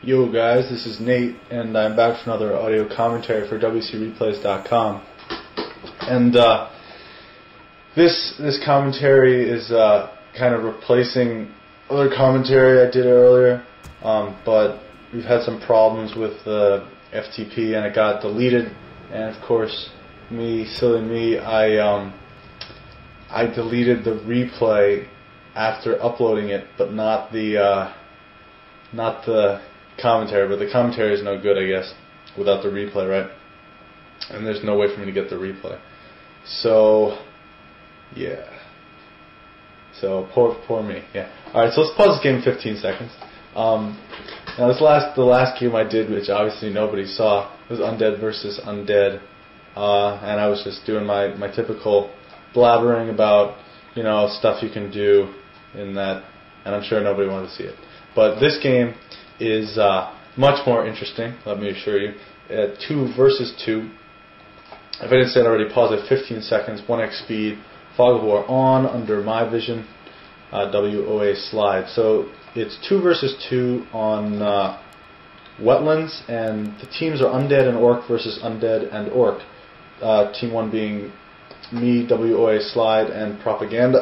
Yo guys, this is Nate, and I'm back for another audio commentary for WCReplays.com. And this commentary is kind of replacing other commentary I did earlier, but we've had some problems with the FTP and it got deleted. And of course, silly me, I deleted the replay after uploading it, but not the commentary. But the commentary is no good, I guess, without the replay, right? And there's no way for me to get the replay. So, yeah. So poor me. Yeah. All right. So let's pause this game 15 seconds. Now the last game I did, which obviously nobody saw, was Undead versus Undead, and I was just doing my typical blabbering about stuff you can do in that, and I'm sure nobody wanted to see it. But this game is much more interesting, let me assure you. 2 versus 2. If I didn't say it already, pause at 15 seconds, 1x speed, fog of war on, under my vision, WOA slide. So it's 2 versus 2 on wetlands, and the teams are Undead and Orc versus Undead and Orc. Team 1 being me, WOA slide, and Propaganda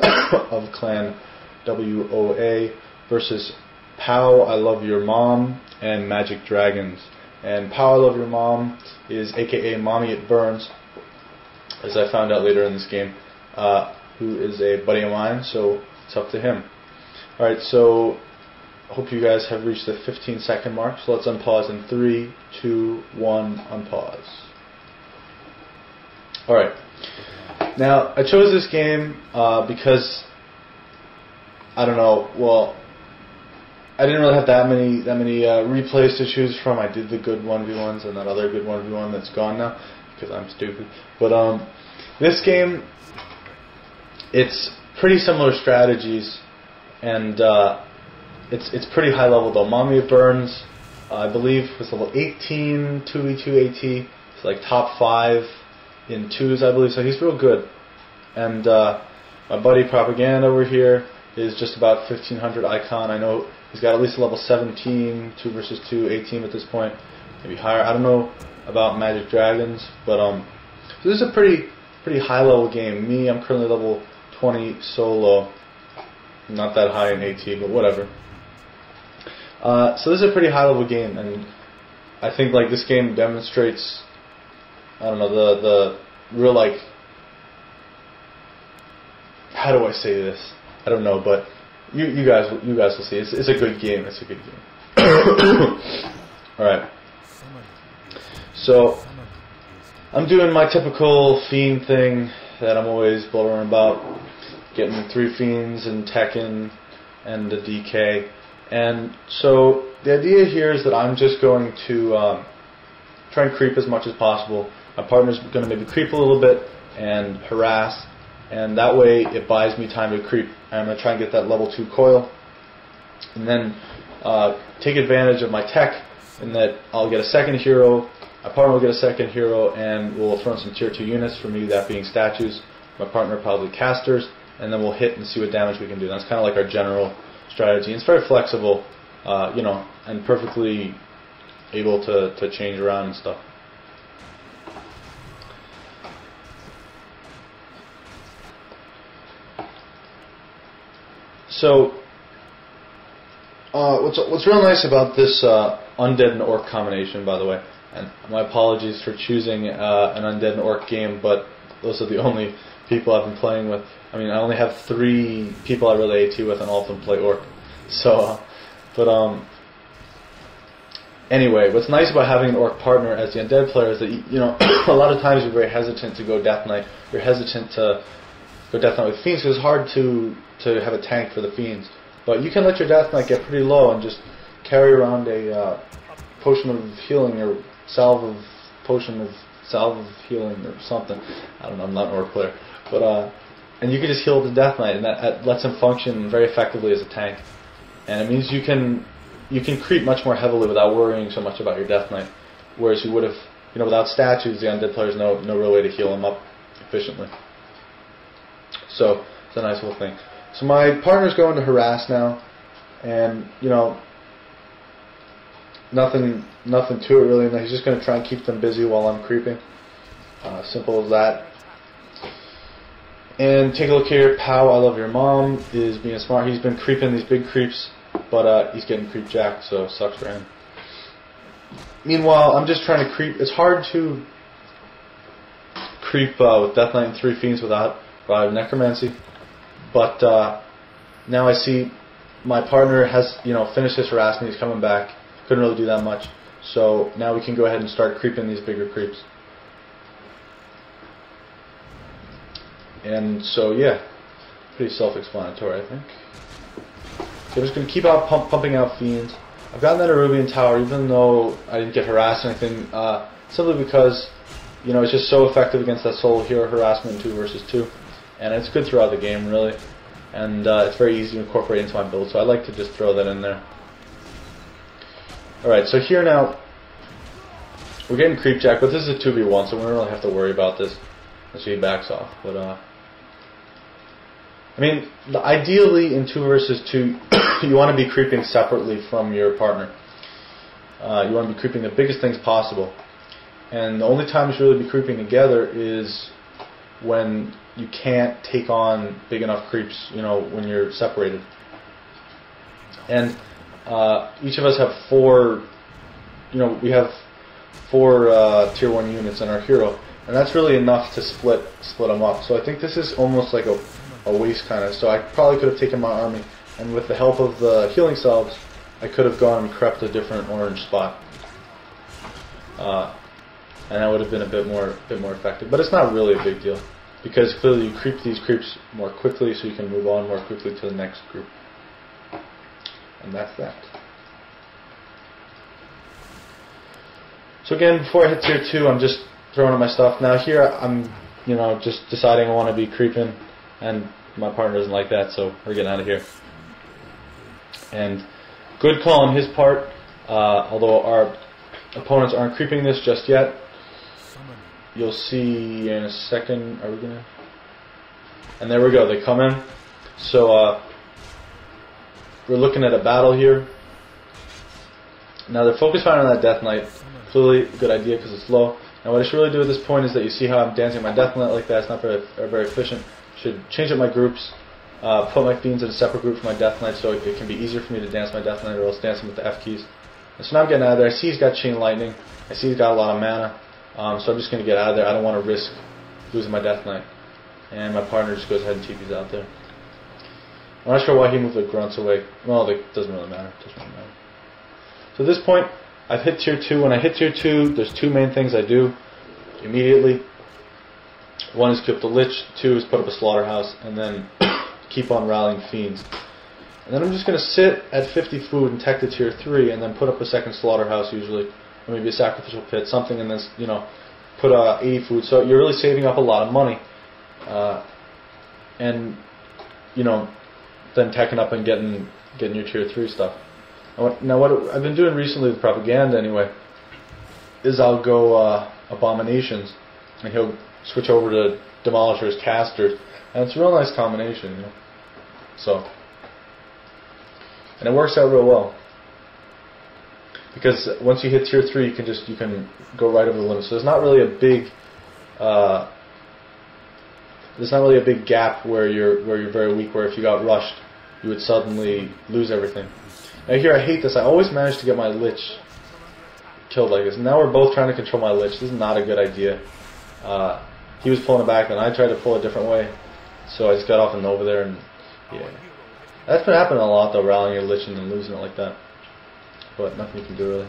of Clan WOA versus Pow.ILoveYurMom and Magic Dragons. And Pow.ILoveYurMom is aka Mommy It Burns, as I found out later in this game, who is a buddy of mine, so it's up to him. Alright, so I hope you guys have reached the 15-second mark, so let's unpause in 3, 2, 1, unpause. Alright, now I chose this game because, I don't know, well, I didn't really have that many replays to choose from. I did the good 1v1s and that other good 1v1 that's gone now because I'm stupid. But this game, it's pretty similar strategies, and it's pretty high level though. Mommy It Burns, I believe, was level 18, 2v2 AT. It's like top 5 in 2s, I believe. So he's real good. And my buddy Propaganda over here is just about 1500 icon. I know he's got at least a level 17, 2 versus 2, 18 at this point, maybe higher. I don't know about Magic Dragons, but so this is a pretty high level game. Me, I'm currently level 20 solo, not that high in AT, but whatever. So this is a pretty high level game, and I think like this game demonstrates, I don't know, the real, like, how do I say this? I don't know, but you guys will see. It's a good game. It's a good game. All right. So I'm doing my typical fiend thing that I'm always blabbering about, getting 3 fiends and Tekken and the DK. And so the idea here is that I'm just going to try and creep as much as possible. My partner's going to maybe creep a little bit and harass, and that way it buys me time to creep. I'm going to try and get that level 2 coil, and then take advantage of my tech in that I'll get a second hero, my partner will get a second hero, and we'll throw in some tier 2 units, for me that being statues, my partner probably casters, and then we'll hit and see what damage we can do. That's kind of like our general strategy. It's very flexible, and perfectly able to change around and stuff. So, what's real nice about this Undead and Orc combination, by the way, and my apologies for choosing an Undead and Orc game, but those are the only people I've been playing with. I mean, I only have 3 people I really AT with, and all of them play Orc. So, anyway, what's nice about having an Orc partner as the Undead player is that, a lot of times you're very hesitant to go Death Knight. You're hesitant to go Death Knight with Fiends because it's hard to have a tank for the Fiends. But you can let your Death Knight get pretty low and just carry around a potion of healing or potion of salve of healing or something. I don't know, I'm not an Orc player. But and you can just heal the Death Knight, and that lets him function very effectively as a tank. And it means you can creep much more heavily without worrying so much about your Death Knight. Whereas you would have, without statues, the Undead players no real way to heal him up efficiently. So it's a nice little thing. So my partner's going to harass now, and nothing to it really. And he's just going to try and keep them busy while I'm creeping. Simple as that. And take a look here. Pow.ILoveYurMom is being smart. He's been creeping these big creeps, but he's getting creep jacked, so sucks for him. Meanwhile, I'm just trying to creep. It's hard to creep with Death Knight and 3 Fiends without Necromancy. But now I see my partner has finished his harassment. He's coming back. Couldn't really do that much. So now we can go ahead and start creeping these bigger creeps. And so yeah, pretty self-explanatory, I think. So I'm just going to keep out pumping out Fiends. I've gotten that Arubian Tower even though I didn't get harassed or anything, simply because it's just so effective against that solo hero harassment in 2 versus 2. And it's good throughout the game, really. And it's very easy to incorporate into my build, so I like to just throw that in there. Alright, so here now, we're getting creep jack, but this is a 2v1, so we don't really have to worry about this. So he backs off. But I mean, ideally in 2 versus 2, you want to be creeping separately from your partner. You want to be creeping the biggest things possible. And the only time you should really be creeping together is when you can't take on big enough creeps, when you're separated. And each of us have 4, we have 4 tier 1 units in our hero. And that's really enough to split them up. So I think this is almost like a waste kind of. So I probably could have taken my army, and with the help of the healing salves, I could have gone and crept a different orange spot. And that would have been a bit more effective. But it's not really a big deal, because clearly you creep these creeps more quickly, so you can move on more quickly to the next group. And that's that. So again, before I hit tier 2, I'm just throwing in my stuff. Now here I'm, just deciding I want to be creeping, and my partner doesn't like that, so we're getting out of here. And good call on his part, although our opponents aren't creeping this just yet. You'll see in a second. Are we gonna? And there we go. They come in. So we're looking at a battle here. Now they're focused on that Death Knight. Clearly a good idea because it's low. Now what I should really do at this point is that you see how I'm dancing my Death Knight like that. It's not very efficient. Should change up my groups. Put my Fiends in a separate group for my Death Knight so it can be easier for me to dance my Death Knight, or else dancing with the F keys. And so now I'm getting out of there. I see he's got Chain Lightning. I see he's got a lot of mana. So I'm just going to get out of there. I don't want to risk losing my Death Knight. And my partner just goes ahead and TPs out there. I'm not sure why he moved the grunts away. Well, it doesn't really matter. So at this point, I've hit tier 2. When I hit tier 2, there's 2 main things I do immediately. One is keep the Lich. 2 is put up a Slaughterhouse. And then keep on rallying Fiends. And then I'm just going to sit at 50 food and tech to tier 3, and then put up a second Slaughterhouse usually. Or maybe a Sacrificial Pit, something, and then, put 80 food. So you're really saving up a lot of money. And, then teching up and getting your tier 3 stuff. Now what I've been doing recently with Propaganda anyway, is I'll go Abominations, and he'll switch over to Demolishers, Casters, and it's a real nice combination, So, and it works out real well. Because once you hit tier 3, you can go right over the limit. So there's not really a big gap where you're very weak. Where if you got rushed, you would suddenly lose everything. Now here, I hate this. I always manage to get my Lich killed like this. Now we're both trying to control my Lich. This is not a good idea. He was pulling it back, and I tried to pull a different way. So I just got off and over there, and yeah, that's been happening a lot though. Rallying your Lich and then losing it like that. But nothing you can do really,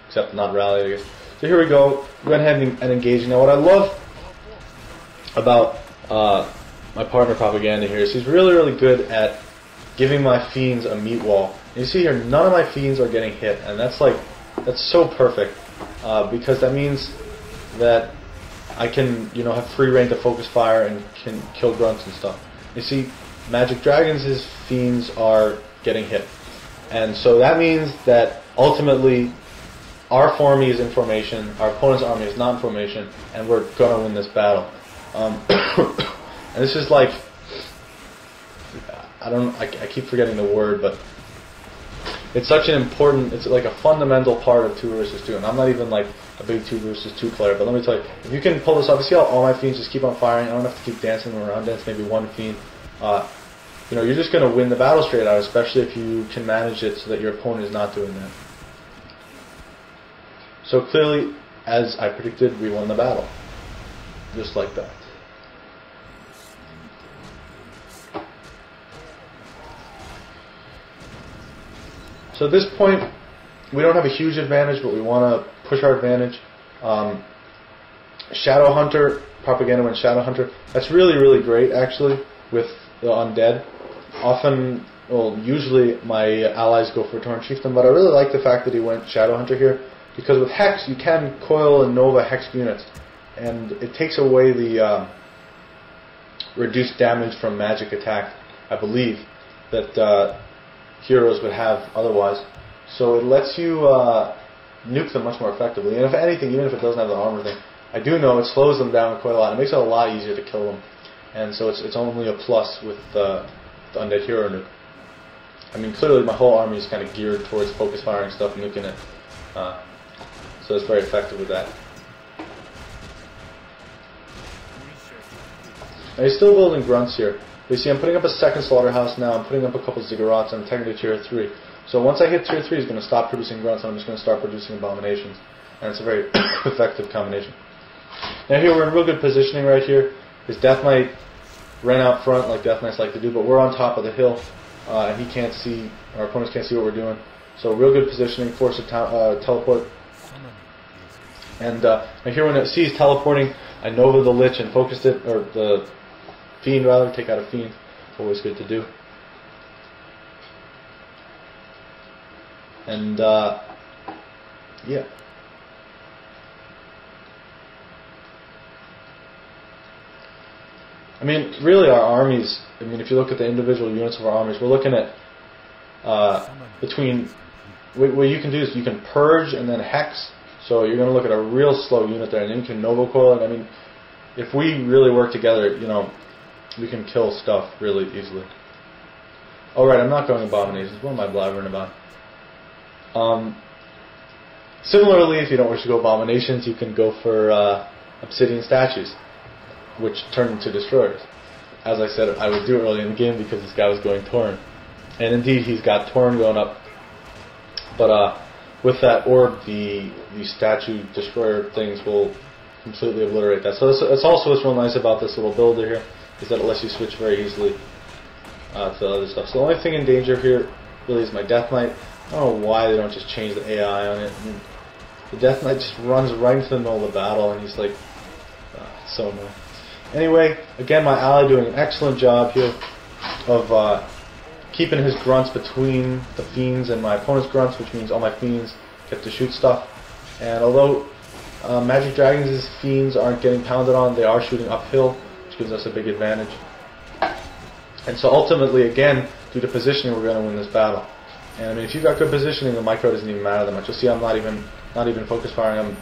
except not rally, I guess. So here we go. We went ahead and engaging. Now what I love about my partner Propaganda here is he's really good at giving my Fiends a meat wall. And you see here, none of my Fiends are getting hit, and that's so perfect because that means that I can have free reign to focus fire and can kill grunts and stuff. You see, Magic Dragons' Fiends are getting hit. And so that means that ultimately our army is in formation, our opponent's army is not in formation, and we're going to win this battle. And this is like, I keep forgetting the word, but it's such an important, it's like a fundamental part of 2 versus 2. And I'm not even like a big 2 versus 2 player, but let me tell you, if you can pull this off, you see how all my fiends just keep on firing. I don't have to keep dancing them around, dance maybe one fiend. You know, you're just going to win the battle straight out, especially if you can manage it so that your opponent is not doing that. So clearly, as I predicted, we won the battle. Just like that. So at this point, we don't have a huge advantage, but we want to push our advantage. Shadow Hunter, Propaganda wins Shadow Hunter. That's really, really great, actually, with the Undead. Often, well, usually my allies go for Torn Chieftain, but I really like the fact that he went Shadow Hunter here, because with Hex, you can coil and Nova Hex units, and it takes away the reduced damage from magic attack, I believe, that heroes would have otherwise. So it lets you nuke them much more effectively. And if anything, even if it doesn't have the armor thing, I do know it slows them down quite a lot. It makes it a lot easier to kill them. And so it's only a plus with the Undead Hero nuke. I mean, clearly my whole army is kind of geared towards focus firing stuff and nuking it. So it's very effective with that. And he's still building grunts here. You see, I'm putting up a second slaughterhouse now. I'm putting up a couple ziggurats, and I'm technically tier 3. So once I hit tier 3, he's going to stop producing grunts, and I'm just going to start producing abominations. And it's a very effective combination. Now here we're in real good positioning right here. His Death Knight ran out front like Death Knights like to do, but we're on top of the hill, and he can't see, our opponents can't see what we're doing. So real good positioning, force a teleport. And now here when it sees teleporting, I Nova the Lich and focused it, or the Fiend rather, take out a Fiend. Always good to do. And yeah. I mean, really our armies, I mean, if you look at the individual units of our armies, we're looking at between, what you can do is you can purge and then hex. So you're going to look at a real slow unit there, and then you can Nova Coil. And I mean, if we really work together, you know, we can kill stuff really easily. Alright, I'm not going abominations. What am I blabbering about? Similarly, if you don't wish to go abominations, you can go for obsidian statues, which turn into destroyers. As I said, I would do it early in the game because this guy was going Torn. And indeed, he's got Torn going up. But with that orb, the statue destroyer things will completely obliterate that. So that's also what's real nice about this little builder here, is that it lets you switch very easily to the other stuff. So the only thing in danger here really is my Death Knight. I don't know why they don't just change the AI on it. I mean, the Death Knight just runs right into the middle of the battle, and he's like, it's so annoying. Anyway, again, my ally doing an excellent job here of keeping his grunts between the Fiends and my opponent's grunts, which means all my Fiends get to shoot stuff. And although Magic Dragons' Fiends aren't getting pounded on, they are shooting uphill, which gives us a big advantage. And so ultimately, again, due to positioning, we're going to win this battle. And I mean, if you've got good positioning, the micro doesn't even matter that much. You'll see I'm not even focus firing. I'm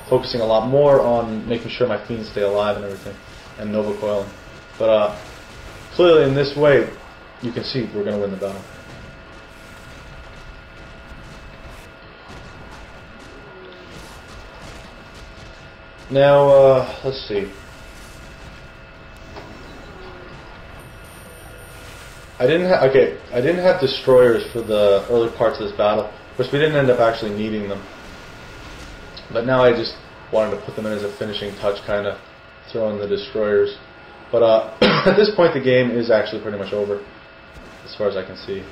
focusing a lot more on making sure my Fiends stay alive and everything, and Nova Coiling. But clearly in this way, you can see we're going to win the battle. Now, let's see. I didn't have destroyers for the early parts of this battle. Of course, we didn't end up actually needing them. But now I just wanted to put them in as a finishing touch, kind of throw in the destroyers. But at this point, the game is actually pretty much over, as far as I can see.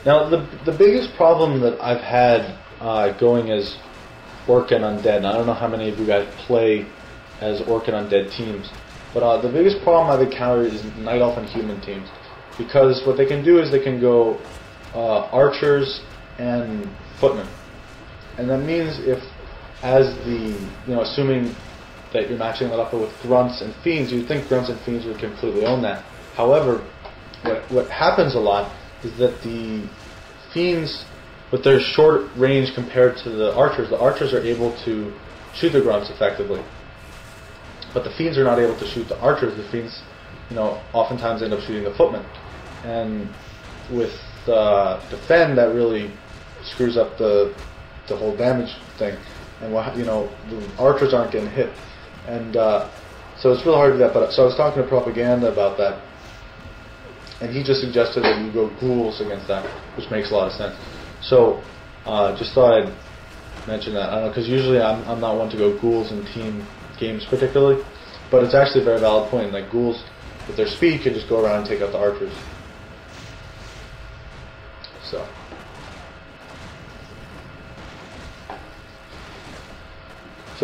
Now, the biggest problem that I've had going as Orc and Undead, and I don't know how many of you guys play as Orc and Undead teams, but the biggest problem I've encountered is Night Elf and Human teams, because what they can do is they can go archers and footmen, and that means if, as the, assuming that you're matching that up with grunts and fiends, you'd think grunts and fiends would completely own that. However, what happens a lot is that the fiends, with their short range compared to the archers are able to shoot the grunts effectively. But the fiends are not able to shoot the archers. The fiends, oftentimes end up shooting the footmen. And with defend, that really screws up the whole damage thing. And the archers aren't getting hit. And so it's really hard to do that. But so I was talking to Propaganda about that, and he just suggested that you go ghouls against that, which makes a lot of sense. So just thought I'd mention that. I don't know, because usually I'm not one to go ghouls in team games particularly, but it's actually a very valid point. Like ghouls, with their speed, can just go around and take out the archers. So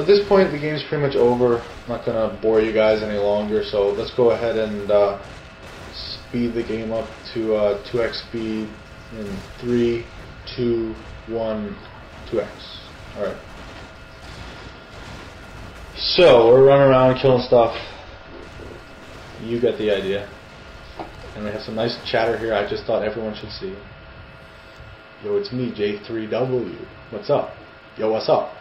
at this point, the game's pretty much over. I'm not going to bore you guys any longer, so let's go ahead and speed the game up to 2x speed in 3, 2, 1, 2x. Alright. So, we're running around killing stuff. You get the idea. And we have some nice chatter here I just thought everyone should see. Yo, it's me, J3W. What's up? Yo, what's up?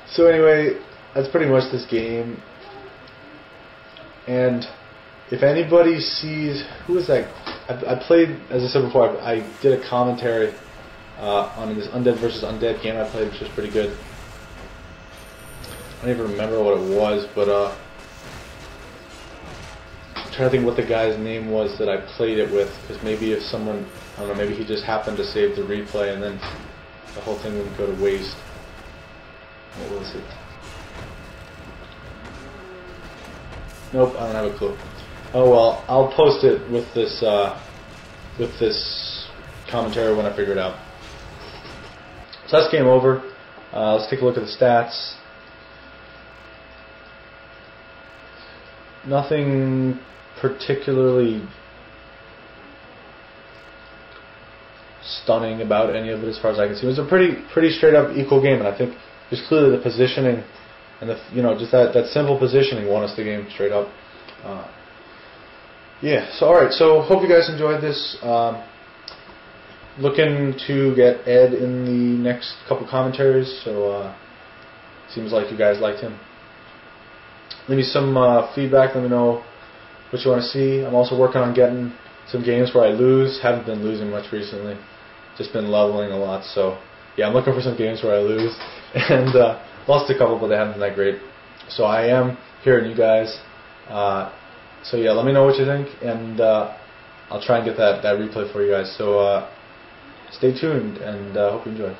So anyway, that's pretty much this game. And if anybody sees, who is that? I played, as I said before, I did a commentary on this Undead versus Undead game I played, which was pretty good. I don't even remember what it was, but I'm trying to think what the guy's name was that I played it with, because maybe if someone, I don't know, maybe he just happened to save the replay and then the whole thing wouldn't go to waste. What was it? Nope, I don't have a clue. Oh well, I'll post it with this commentary when I figure it out. So that's game over. Let's take a look at the stats. Nothing particularly stunning about any of it as far as I can see. It was a pretty straight up equal game, and I think just clearly the positioning and just that simple positioning won us the game straight up. Yeah. So alright. So hope you guys enjoyed this. Looking to get Ed in the next couple commentaries. So seems like you guys liked him. Leave me some feedback. Let me know what you want to see. I'm also working on getting some games where I lose. Haven't been losing much recently. Just been leveling a lot. So yeah, I'm looking for some games where I lose. And lost a couple, but they haven't been that great. So I am hearing you guys. So yeah, let me know what you think, and I'll try and get that replay for you guys. So stay tuned, and hope you enjoy.